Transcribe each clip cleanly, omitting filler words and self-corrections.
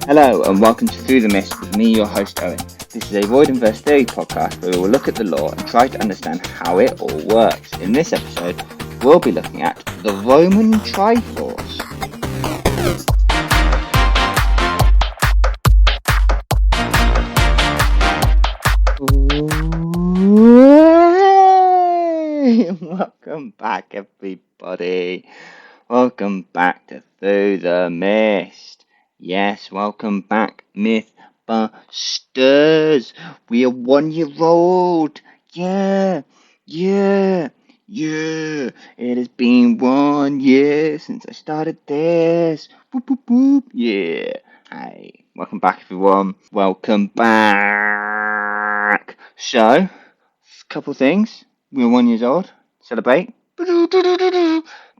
Hello and welcome to Through the Mist with me, your host Owen. This is a Void and Verse Theory podcast where we will look at the lore and try to understand how it all works. In this episode, we'll be looking at the Roman Triforce. Welcome back, everybody. Welcome back to Through the Mist. Yes, welcome back, Mythbusters. We are 1 year old. Yeah. It has been 1 year since I started this. Boop, boop, boop. Yeah. Hi. Welcome back, everyone. Welcome back. So, a couple things. We're 1 year old. Celebrate.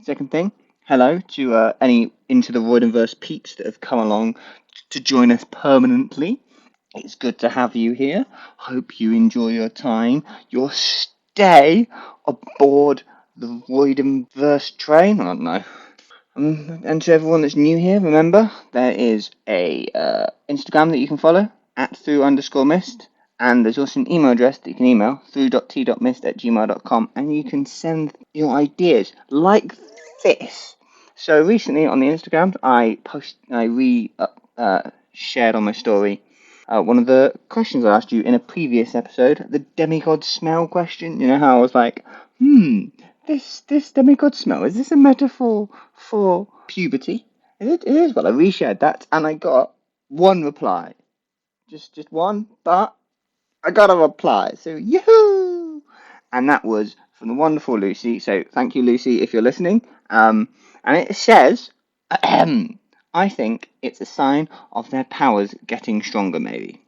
Second thing. Hello to any Into the Void and Verse peeps that have come along to join us permanently. It's good to have you here. Hope you enjoy your time, your stay aboard the Void and Verse train. I don't know. And to everyone that's new here, remember there is a Instagram that you can follow at through_mist. And there's also an email address that you can email, through.t.mist@gmail.com, and you can send your ideas like this. So recently on the Instagram, I shared on my story one of the questions I asked you in a previous episode, the demigod smell question. You know how I was like, this demigod smell, is this a metaphor for puberty? It is. Well, I reshared that, and I got one reply. Just one, but I got a reply. So, yoo-hoo! And that was from the wonderful Lucy. So, thank you, Lucy, if you're listening. And it says, I think it's a sign of their powers getting stronger, maybe.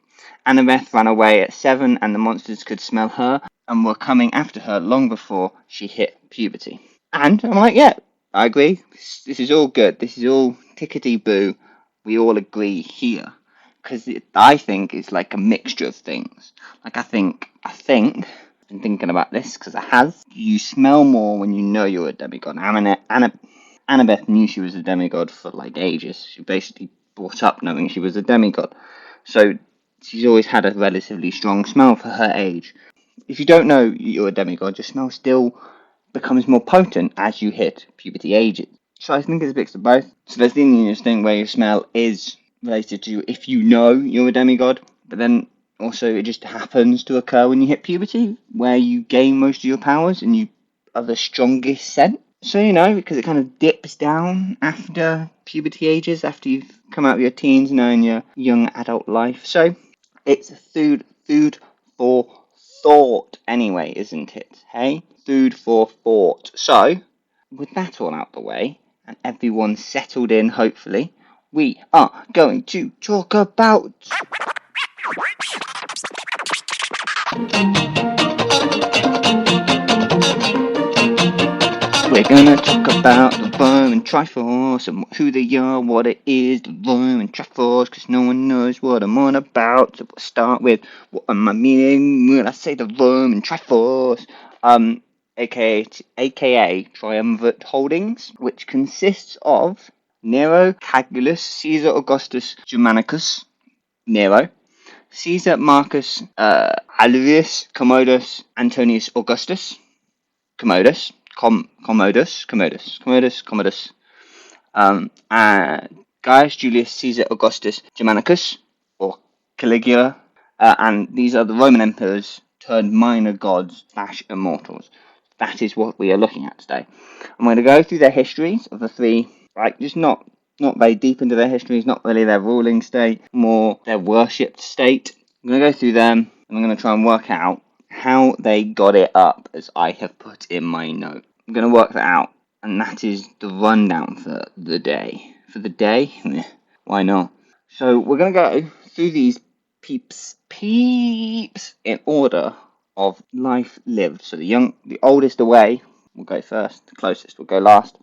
Annabeth ran away at 7 and the monsters could smell her and were coming after her long before she hit puberty. And I'm like, yeah, I agree. This is all good. This is all tickety-boo. We all agree here. Because I think it's like a mixture of things. Like, I think, I've been thinking about this because I have. You smell more when you know you're a demigod. Annabeth knew she was a demigod for like ages. She basically brought up knowing she was a demigod. So she's always had a relatively strong smell for her age. If you don't know you're a demigod, your smell still becomes more potent as you hit puberty ages. So I think it's a mix of both. So there's the Indigenous thing where your smell is related to if you know you're a demigod, but then also it just happens to occur when you hit puberty, where you gain most of your powers and you are the strongest scent. So, because it kind of dips down after puberty ages, after you've come out of your teens, in your young adult life. So, it's food for thought anyway, isn't it? Hey? Food for thought. So, with that all out the way, and everyone settled in, hopefully, we are going to talk about... We're gonna talk about the Roman Triforce and who they are, what it is, the Roman Triforce, because no one knows what I'm on about. So we'll start with, what am I meaning when I say the Roman Triforce? aka Triumvirate Holdings, which consists of Nero, Cagulus, Caesar Augustus Germanicus, Nero, Caesar Marcus Alerius Commodus Antonius Augustus, Commodus, Gaius Julius Caesar Augustus Germanicus, or Caligula, and these are the Roman emperors turned minor gods / immortals. That is what we are looking at today. I'm going to go through their histories of the three, just not very deep into their histories, not really their ruling state, more their worshipped state. I'm going to go through them, and I'm going to try and work out how they got it up, as I have put in my note. I'm going to work that out, and that is the rundown for the day. For the day? Why not? So we're going to go through these peeps in order of life lived. So the oldest away will go first, the closest will go last.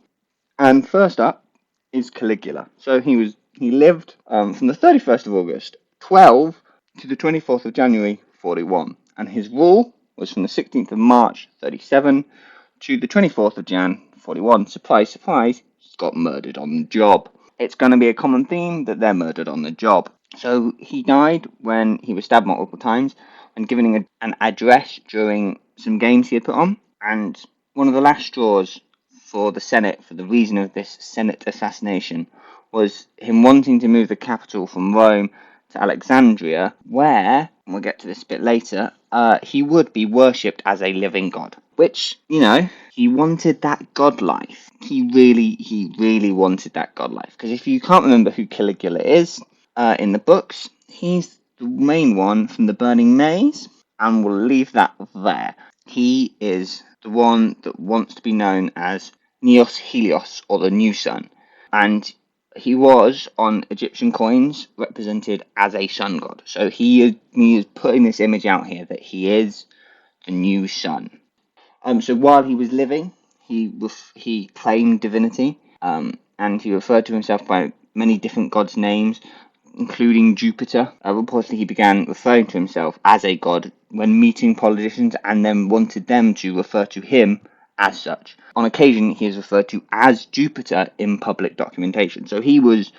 And first up is Caligula. So he lived from the 31st of August 12 to the 24th of January 41, and his rule was from the 16th of March 37 to the 24th of Jan 41. Surprise, surprise, he got murdered on the job. it's going to be a common theme that they're murdered on the job. So he died when he was stabbed multiple times and given an address during some games he had put on. And one of the last straws for the Senate, for the reason of this Senate assassination, was him wanting to move the capital from Rome to Alexandria, where, and we'll get to this a bit later, he would be worshipped as a living god. Which, he wanted that god life. He really wanted that god life. Because if you can't remember who Caligula is in the books, he's the main one from the Burning Maze, and we'll leave that there. He is the one that wants to be known as Neos Helios, or the new sun. And he was, on Egyptian coins, represented as a sun god. So he is putting this image out here that he is the new sun. So while he was living, he claimed divinity, and he referred to himself by many different gods' names, including Jupiter. Reportedly, he began referring to himself as a god when meeting politicians, and then wanted them to refer to him as such. On occasion, he is referred to as Jupiter in public documentation. So he was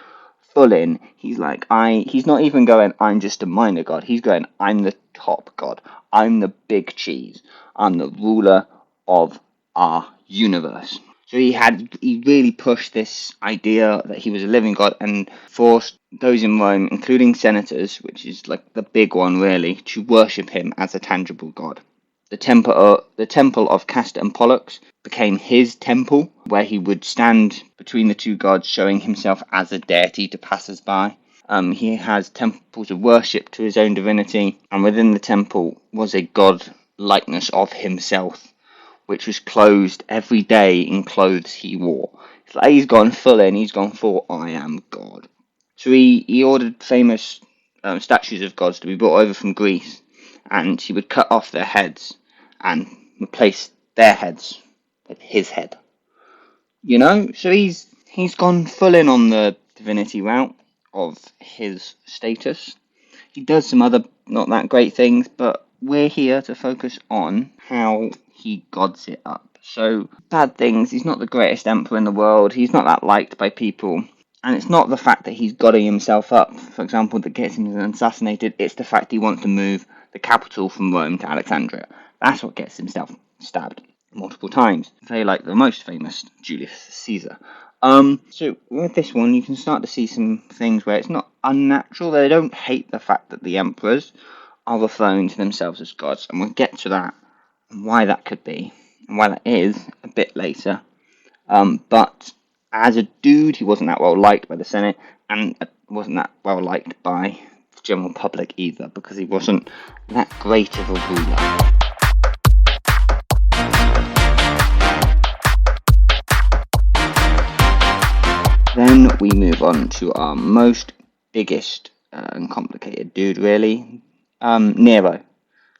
full in. He's like, he's not even going, I'm just a minor god. He's going, I'm the top god. I'm the big cheese. I'm the ruler of our universe. So he really pushed this idea that he was a living god and forced those in Rome, including senators, which is like the big one really, to worship him as a tangible god. The temple of Castor and Pollux became his temple, where he would stand between the two gods, showing himself as a deity to passers-by. He has temples of worship to his own divinity, and within the temple was a god likeness of himself, which was clothed every day in clothes he wore. It's like he's gone full in, he's gone full, I am God. So he ordered famous statues of gods to be brought over from Greece, and he would cut off their heads and replace their heads with his head. So he's gone full in on the divinity route of his status. He does some other not that great things, but we're here to focus on how he gods it up. So, bad things, he's not the greatest emperor in the world, he's not that liked by people, and it's not the fact that he's godding himself up, for example, that gets him assassinated, it's the fact he wants to move the capital from Rome to Alexandria. That's what gets himself stabbed multiple times. Very like the most famous Julius Caesar. So with this one, you can start to see some things where it's not unnatural. They don't hate the fact that the emperors are referring to themselves as gods, and we'll get to that and why that could be and why that is a bit later. But as a dude, he wasn't that well liked by the Senate, and wasn't that well liked by the general public either, because he wasn't that great of a ruler. Then we move on to our biggest and complicated dude, really, Nero.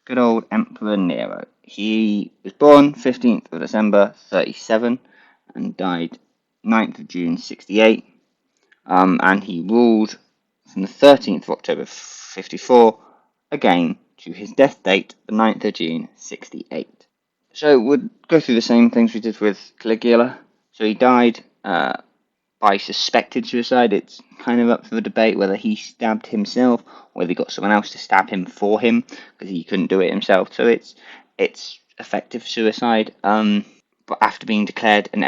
Good old Emperor Nero. He was born 15th of December 37 and died 9th of June 68. And he ruled from the 13th of October 54, again to his death date, the 9th of June 68. So we'll go through the same things we did with Caligula. So he died by suspected suicide. It's kind of up for debate whether he stabbed himself or whether he got someone else to stab him for him, because he couldn't do it himself. So it's effective suicide. But after being declared an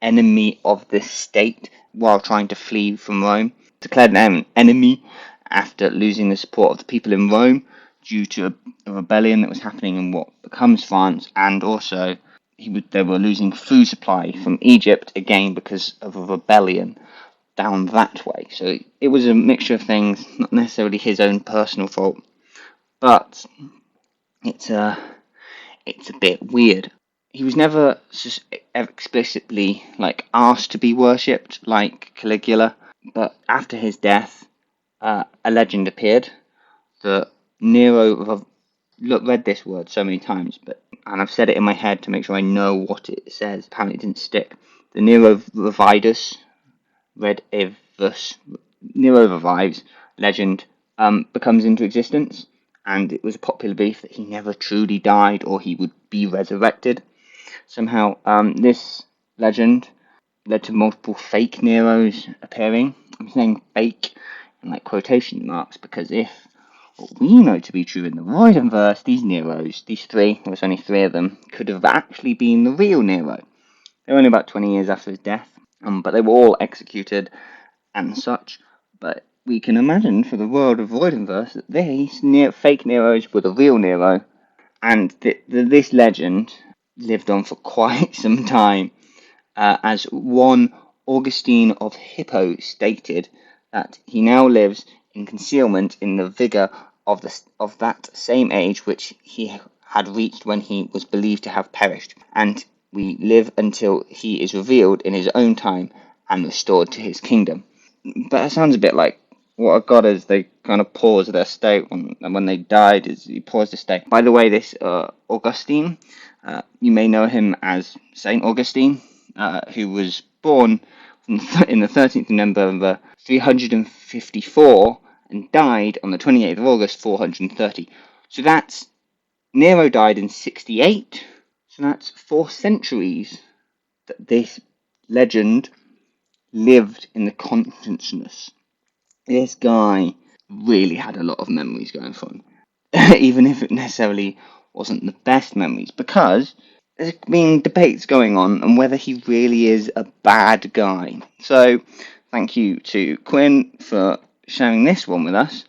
enemy of the state while trying to flee from Rome, declared an enemy after losing the support of the people in Rome due to a rebellion that was happening in what becomes France, and also they were losing food supply from Egypt, again because of a rebellion down that way. So it was a mixture of things, not necessarily his own personal fault, but it's a bit weird. He was never explicitly asked to be worshipped like Caligula, but after his death, a legend appeared that Nero read this word so many times, and I've said it in my head to make sure I know what it says. Apparently it didn't stick. The Nero Revives legend becomes into existence, and it was a popular belief that he never truly died or he would be resurrected. Somehow, this legend led to multiple fake Neros appearing. I'm saying fake in like quotation marks because if what we know to be true in the Voidenverse, these Neros, these three, there was only three of them, could have actually been the real Nero. They were only about 20 years after his death, but they were all executed and such. But we can imagine for the world of Voidenverse that these fake Neros were the real Nero, and this legend lived on for quite some time, as one Augustine of Hippo stated that he now lives in concealment in the vigor of that same age which he had reached when he was believed to have perished, and we live until he is revealed in his own time and restored to his kingdom. But that sounds a bit like what a god is. They kind of pause their state when they died. Is he paused the state? By the way, this Augustine, you may know him as Saint Augustine, who was born in the 13th of November 354 and died on the 28th of August 430. So that's Nero died in 68. So that's 4 centuries that this legend lived in the consciousness. This guy really had a lot of memories going for him, even if it necessarily wasn't the best memories, because there's been debates going on whether he really is a bad guy. So, thank you to Quinn for sharing this one with us.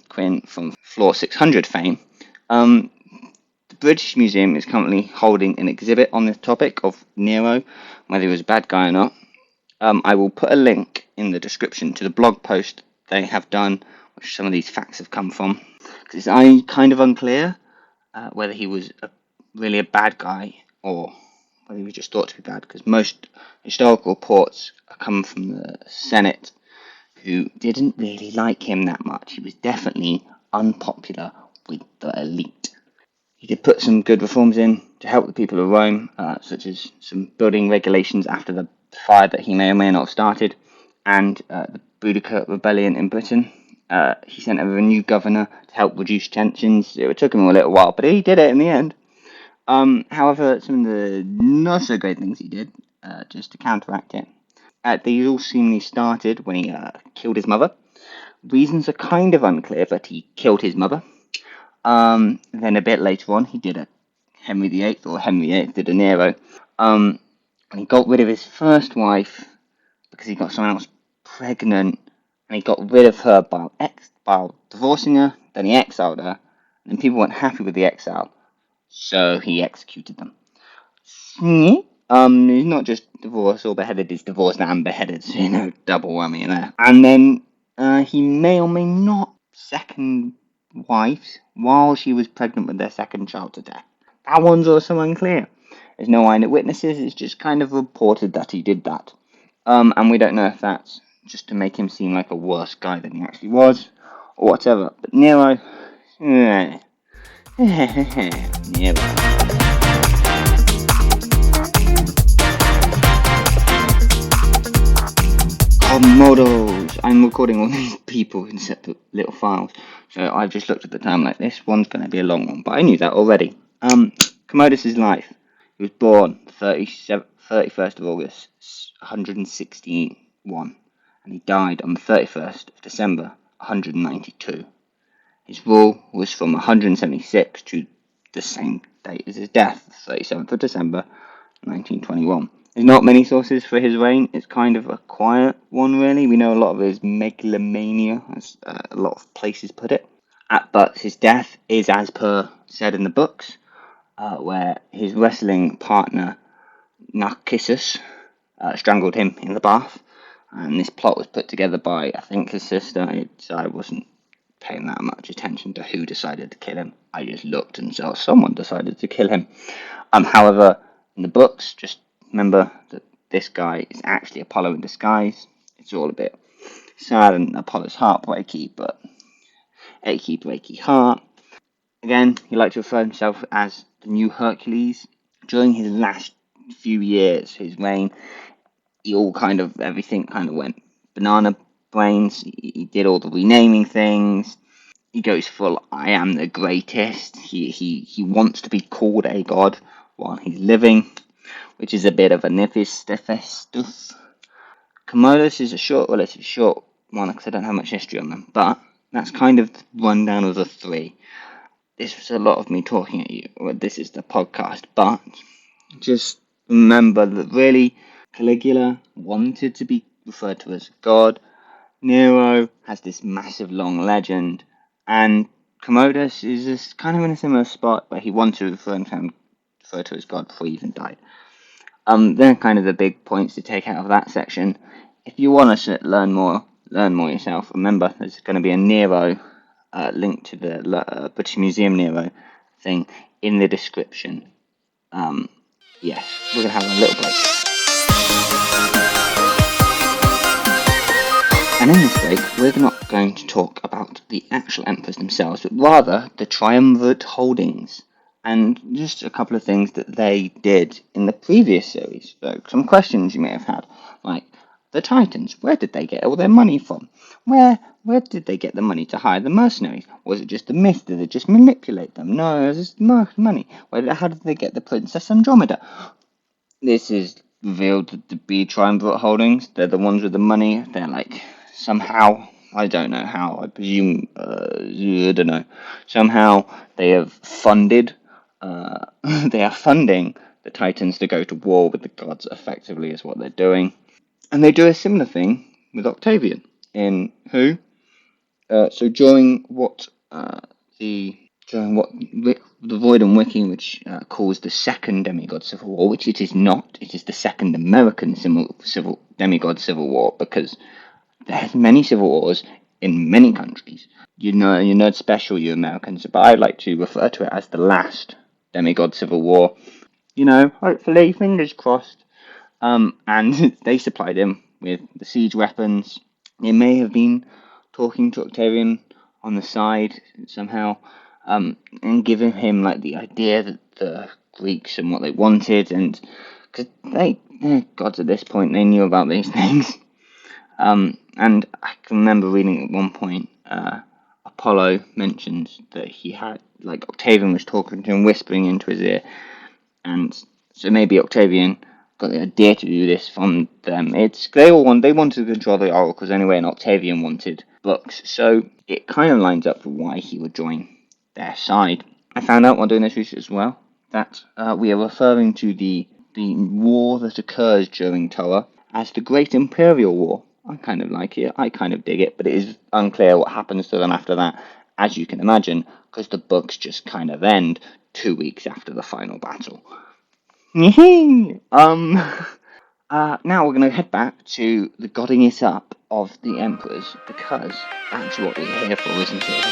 Quinn from Floor 600 fame. The British Museum is currently holding an exhibit on the topic of Nero, whether he was a bad guy or not. I will put a link in the description to the blog post they have done, which some of these facts have come from. Because it's kind of unclear whether he was really a bad guy or whether he was just thought to be bad, because most historical reports come from the Senate, who didn't really like him that much. He was definitely unpopular with the elite. He did put some good reforms in to help the people of Rome, such as some building regulations after the fire that he may or may not have started, and the Boudicca rebellion in Britain. He sent over a new governor to help reduce tensions. It took him a little while, but he did it in the end. However, some of the not so great things he did, just to counteract it, they all seemingly started when he killed his mother. Reasons are kind of unclear, but he killed his mother. Then a bit later on, he did a Henry VIII, or Henry VIII did a Nero. And he got rid of his first wife because he got someone else pregnant, and he got rid of her by divorcing her. Then he exiled her, and then people weren't happy with the exile, so he executed them. He's not just divorced or beheaded; he's divorced and beheaded, so double whammy there. And then he may or may not second wives while she was pregnant with their second child to death. That one's also unclear. There's no eyewitnesses, it's just kind of reported that he did that. And we don't know if that's just to make him seem like a worse guy than he actually was, or whatever. But Nero, Nero. Models. I'm recording all these people in separate little files, so I've just looked at the time like this one's going to be a long one, but I knew that already. Commodus' life. He was born 31st of August 161, and he died on the 31st of December 192. His rule was from 176 to the same date as his death, 37th of December 1921. There's not many sources for his reign. It's kind of a quiet one, really. We know a lot of his megalomania, as a lot of places put it. But his death is as per said in the books, where his wrestling partner, Narcissus, strangled him in the bath. And this plot was put together by, I think, his sister. I wasn't paying that much attention to who decided to kill him. I just looked and saw someone decided to kill him. However, in the books, just remember that this guy is actually Apollo in disguise. It's all a bit sad and Apollo's heartbreaky, but achy breaky heart. Again, he liked to refer himself as the new Hercules. During his last few years, his reign, everything kind of went banana brains. He did all the renaming things. He goes full, I am the greatest. He wants to be called a god while he's living. which is a bit of a stuff. Commodus is a relatively short one because I don't have much history on them, but that's kind of the rundown of the three. This was a lot of me talking at you. Well, this is the podcast, but just remember that really Caligula wanted to be referred to as God. Nero has this massive long legend, and Commodus is just kind of in a similar spot where he wanted to refer to as God before he even died. They're kind of the big points to take out of that section. If you want to learn more yourself. Remember, there's going to be a Nero link to the British Museum Nero thing in the description. Yes, we're going to have a little break. And in this break, we're not going to talk about the actual emperors themselves, but rather the triumvirate holdings, and just a couple of things that they did in the previous series. So some questions you may have had, like the Titans, where did they get all their money from? Where did they get the money to hire the mercenaries? Was it just a myth? Did they just manipulate them? No, it was just money. How did they get the Princess Andromeda? This is revealed to be triumvirate holdings. They're the ones with the money. They're like somehow, I don't know how, I presume, I don't know, somehow they have funded, they are funding the Titans to go to war with the gods effectively is what they're doing. And they do a similar thing with Octavian in who? So during what the Void and Wiki, which caused the second demigod civil war, which it is not. It is the second American demigod civil war, because there's many civil wars in many countries. You're nerd special, you Americans, but I like to refer to it as the last demigod civil war. Hopefully, fingers crossed. And they supplied him with the siege weapons. They may have been talking to Octavian on the side somehow, and giving him like the idea that the Greeks and what they wanted, and because they're gods at this point, they knew about these things. And I can remember reading at one point, Apollo mentions that he had, like, Octavian was talking to him, whispering into his ear, and so maybe Octavian got the idea to do this from them. They wanted to control the oracles anyway, and Octavian wanted books, so it kind of lines up with why he would join their side. I found out while doing this research as well that we are referring to the war that occurs during Torah as the Great Imperial War. I kind of like it. I kind of dig it, but it is unclear what happens to them after that, as you can imagine, because the books just kind of end 2 weeks after the final battle. Now we're going to head back to the godding it up of the emperors, because that's what we're here for, isn't it?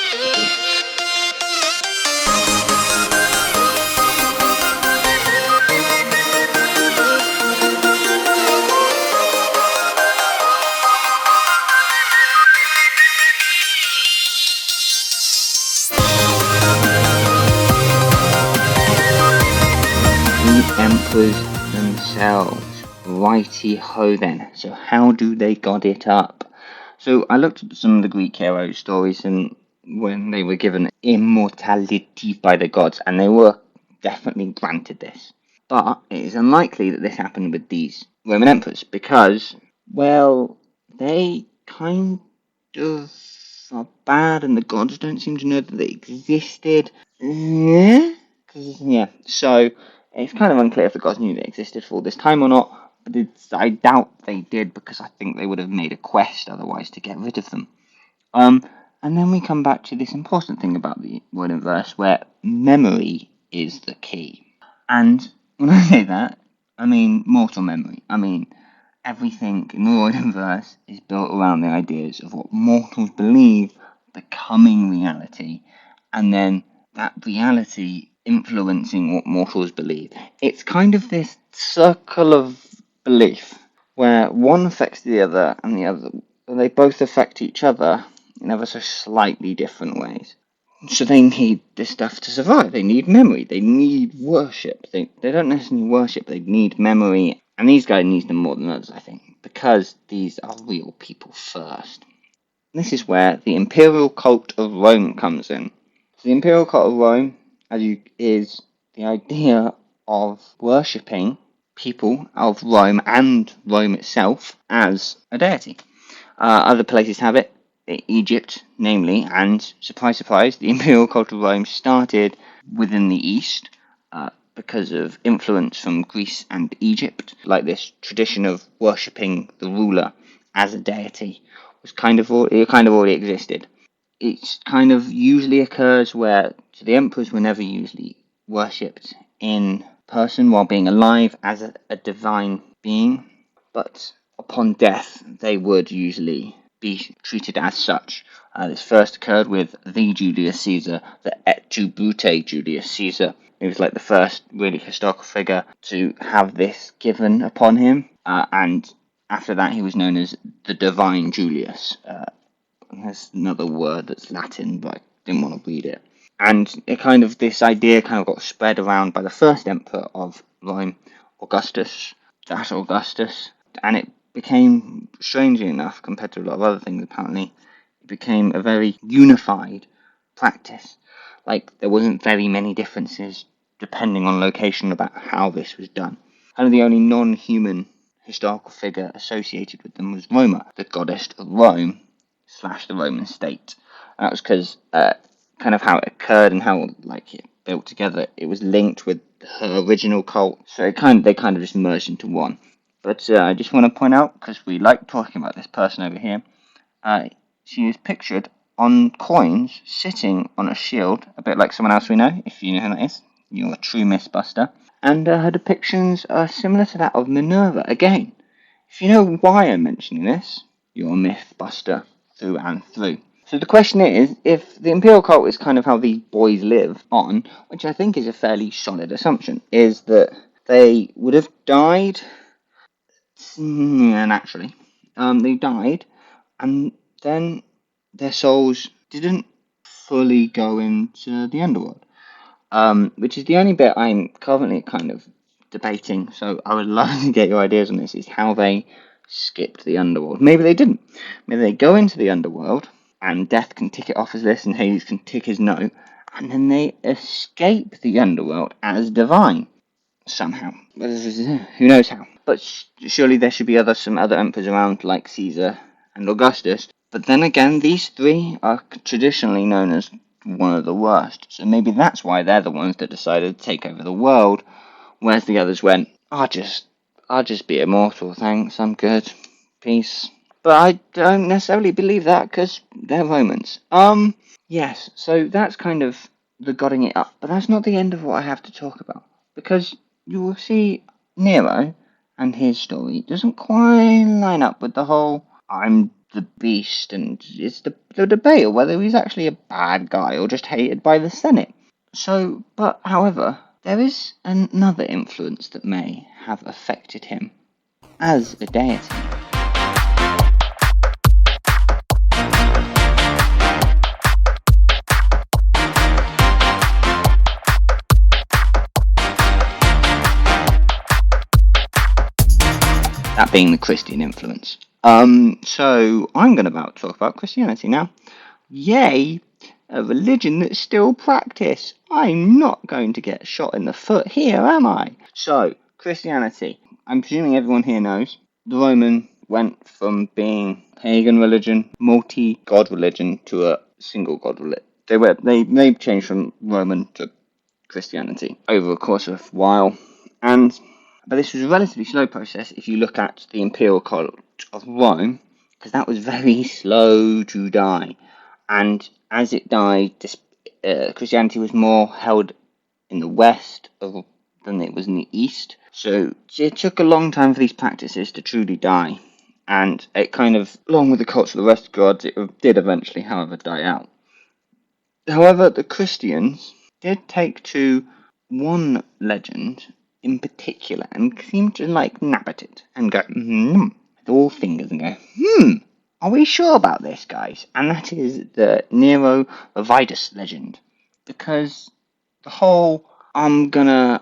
Emperors themselves. Righty-ho then. So how do they god it up? So I looked at some of the Greek hero stories and when they were given immortality by the gods, and they were definitely granted this. But it is unlikely that this happened with these Roman emperors because, well, they kind of are bad and the gods don't seem to know that they existed. Yeah, so it's kind of unclear if the gods knew they existed for all this time or not, but I doubt they did because I think they would have made a quest otherwise to get rid of them. And then we come back to this important thing about the word and verse where memory is the key. And when I say that, I mean mortal memory. I mean everything in the word and verse is built around the ideas of what mortals believe becoming reality, and then that reality influencing what mortals believe. It's kind of this circle of belief where one affects the other and they both affect each other in ever so slightly different ways. So they need this stuff to survive. They need memory. They need worship. They don't necessarily worship. They need memory. And these guys need them more than others, I think, because these are real people first. This is where the imperial cult of Rome comes in. So the imperial cult of Rome is the idea of worshipping people of Rome and Rome itself as a deity. Other places have it, Egypt, namely, and surprise, surprise, the imperial cult of Rome started within the East because of influence from Greece and Egypt. Like this tradition of worshipping the ruler as a deity it kind of already existed. It kind of usually occurs where the emperors were never usually worshipped in person while being alive as a divine being, but upon death they would usually be treated as such. This first occurred with the Julius Caesar, the Et tu Brute Julius Caesar. He was like the first really historical figure to have this given upon him, and after that he was known as the Divine Julius. There's another word that's Latin, but I didn't want to read it. And this idea kind of got spread around by the first emperor of Rome, Augustus, and it became, strangely enough, compared to a lot of other things apparently, it became a very unified practice. Like, there wasn't very many differences depending on location about how this was done. Kind of the only non-human historical figure associated with them was Roma, the goddess of Rome / the Roman state. And that was because kind of how it occurred and how it built together. It was linked with her original cult, so they kind of just merged into one. But I just want to point out, because we like talking about this person over here, she is pictured on coins sitting on a shield, a bit like someone else we know. If you know who that is, you're a true mythbuster. And her depictions are similar to that of Minerva. Again, if you know why I'm mentioning this, you're a mythbuster through and through. So the question is, if the imperial cult is kind of how these boys live on, which I think is a fairly solid assumption, is that they would have died naturally. They died, and then their souls didn't fully go into the underworld, which is the only bit I'm currently kind of debating. So I would love to get your ideas on this, is how they skipped the underworld. Maybe they didn't. Maybe they go into the underworld, and Death can tick it off as this, and Hades can tick his no, and then they escape the underworld as divine somehow. Who knows how? But surely there should be some other emperors around, like Caesar and Augustus. But then again, these three are traditionally known as one of the worst. So maybe that's why they're the ones that decided to take over the world, whereas the others went, I'll just be immortal, thanks, I'm good, peace. But I don't necessarily believe that, because they're Romans. Yes, so that's kind of the godding it up, but that's not the end of what I have to talk about, because you will see Nero and his story doesn't quite line up with the whole I'm the beast, and it's the debate of whether he's actually a bad guy or just hated by the Senate. So, but however, there is another influence that may have affected him as a deity. That being the Christian influence. So I'm going to talk about Christianity now. Yay! A religion that's still practiced. I'm not going to get shot in the foot here, am I? So, Christianity. I'm presuming everyone here knows. The Roman went from being pagan religion, multi-god religion, to a single god religion. They changed from Roman to Christianity over a course of a while, but this was a relatively slow process if you look at the imperial cult of Rome, because that was very slow to die. And as it died, Christianity was more held in the west than it was in the east. So it took a long time for these practices to truly die. And it kind of, along with the cults of the rest of gods, it did eventually, however, die out. However, the Christians did take to one legend in particular and seemed to nab at it and go, with all fingers and go, are we sure about this, guys? And that is the Nero Vitus legend. Because the whole I'm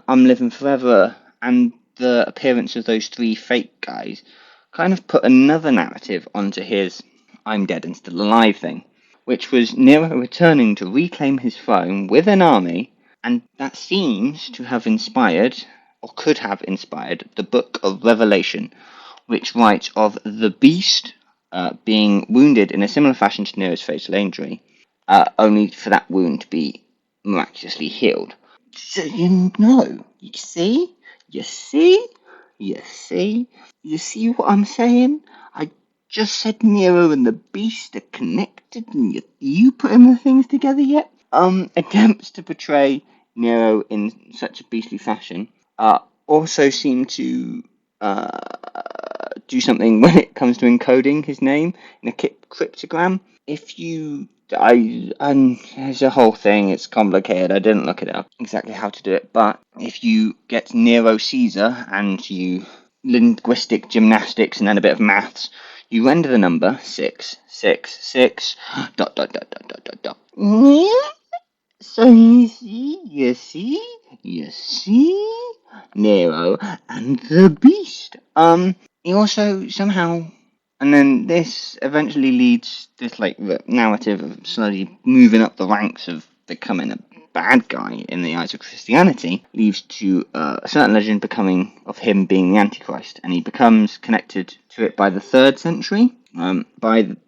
living forever and the appearance of those three fake guys kind of put another narrative onto his I'm dead and still alive thing, which was Nero returning to reclaim his throne with an army, and that seems to have inspired or could have inspired the Book of Revelation, which writes of the beast being wounded in a similar fashion to Nero's fatal injury, only for that wound to be miraculously healed. So you know, you see, you see, you see what I'm saying? I just said Nero and the beast are connected, and you putting the things together yet? Attempts to portray Nero in such a beastly fashion also seem to do something when it comes to encoding his name in a cryptogram. If you, and there's a whole thing, it's complicated, I didn't look it up exactly how to do it, but if you get Nero Caesar and you linguistic gymnastics and then a bit of maths, you render the number 666 dot dot dot dot dot dot dot. So you see, Nero and the Beast. He also somehow, and then this eventually leads this like the narrative of slowly moving up the ranks of becoming a bad guy in the eyes of Christianity, leads to a certain legend becoming of him being the Antichrist, and he becomes connected to it by the 3rd century. When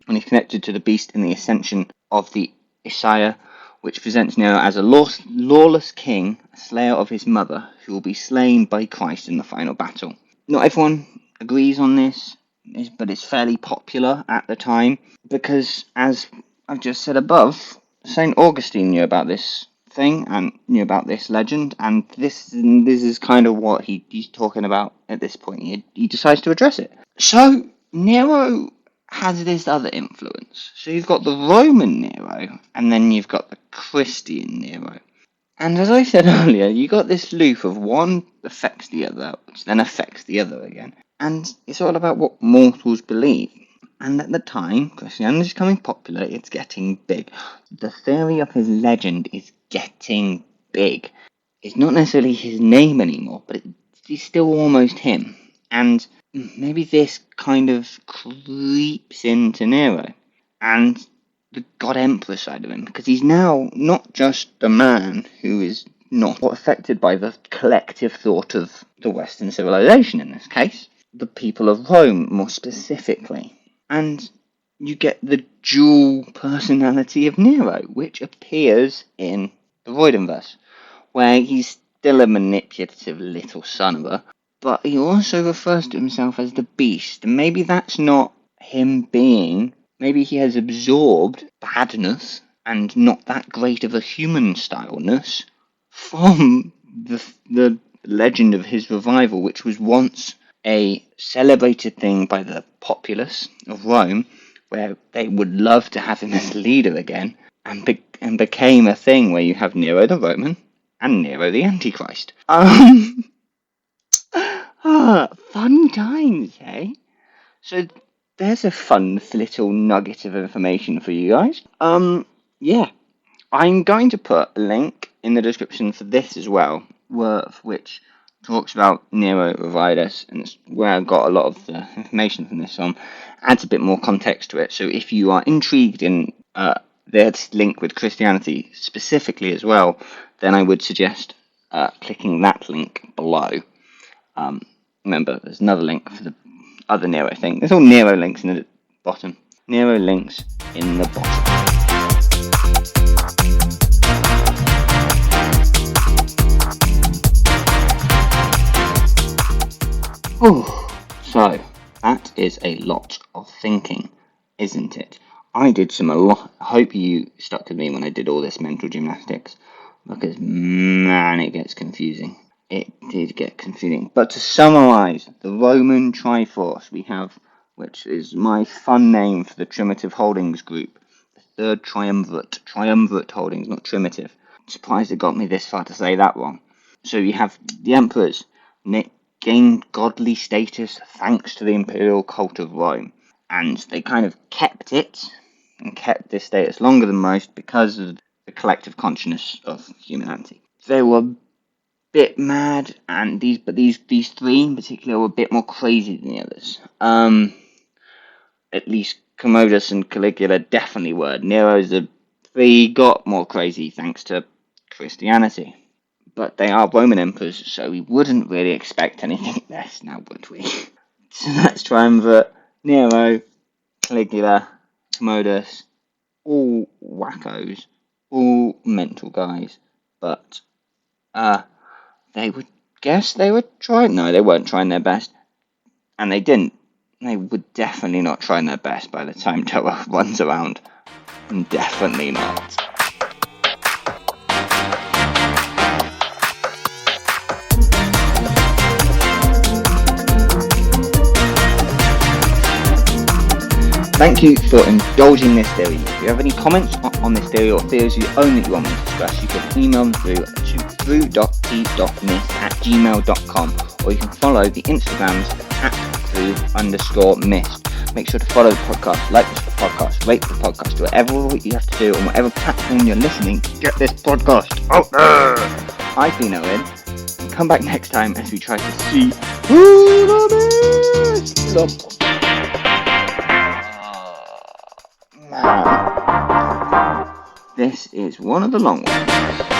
he's connected to the Beast in the Ascension of the Isaiah, which presents Nero as a lawless king, a slayer of his mother, who will be slain by Christ in the final battle. Not everyone agrees on this, but it's fairly popular at the time, because, as I've just said above, St. Augustine knew about this thing, and knew about this legend, and this is kind of what he's talking about at this point. He decides to address it. So, Nero has this other influence. So you've got the Roman Nero, and then you've got the Christian Nero. And as I said earlier, you got this loop of one affects the other, which then affects the other again. And it's all about what mortals believe. And at the time, Christianity is becoming popular, it's getting big. The theory of his legend is getting big. It's not necessarily his name anymore, but it's still almost him. And maybe this kind of creeps into Nero and the God Emperor side of him, because he's now not just a man who is not affected by the collective thought of the Western civilization in this case, the people of Rome more specifically. And you get the dual personality of Nero, which appears in the Voidenverse, where he's still a manipulative little son of a, but he also refers to himself as the Beast, and maybe that's not him being, maybe he has absorbed badness and not that great of a human styleness from the legend of his revival, which was once a celebrated thing by the populace of Rome, where they would love to have him as leader again, and became a thing where you have Nero the Roman and Nero the Antichrist. Fun times, eh? So there's a fun little nugget of information for you guys. Yeah, I'm going to put a link in the description for this as well, which talks about Nero Revidus, and it's where I got a lot of the information from this from, adds a bit more context to it. So if you are intrigued in this link with Christianity specifically as well, then I would suggest clicking that link below. Remember, there's another link for the other Nero thing. There's all Nero links in the bottom. Nero links in the bottom. So, that is a lot of thinking, isn't it? I did a lot. I hope you stuck with me when I did all this mental gymnastics, because man, it gets confusing. It did get confusing. But to summarise, the Roman Triforce we have, which is my fun name for the Triumphative Holdings group, the third Triumvirate Holdings, not Triumphative. Surprised it got me this far to say that wrong. So you have the emperors gained godly status thanks to the imperial cult of Rome, and they kind of kept it and kept this status longer than most because of the collective consciousness of humanity. They were bit mad, and these three in particular were a bit more crazy than the others. At least Commodus and Caligula definitely were. Nero's the three got more crazy thanks to Christianity. but they are Roman emperors, so we wouldn't really expect anything less now, would we? So that's triumvirate: Nero, Caligula, Commodus, all wackos, all mental guys, but they would guess they were trying. No, they weren't trying their best, and they didn't. They were definitely not trying their best by the time Torah runs around. Definitely not. Thank you for indulging this theory. If you have any comments on this theory or theories of your own that you want me to discuss, you can email them through to through.t.mist@gmail.com, or you can follow the Instagrams @through_mist. Make sure to follow the podcast, like the podcast, rate the podcast, do whatever you have to do on whatever platform you're listening to get this podcast out there. I've been Owen, and come back next time as we try to see through the mist. Man, this is one of the long ones.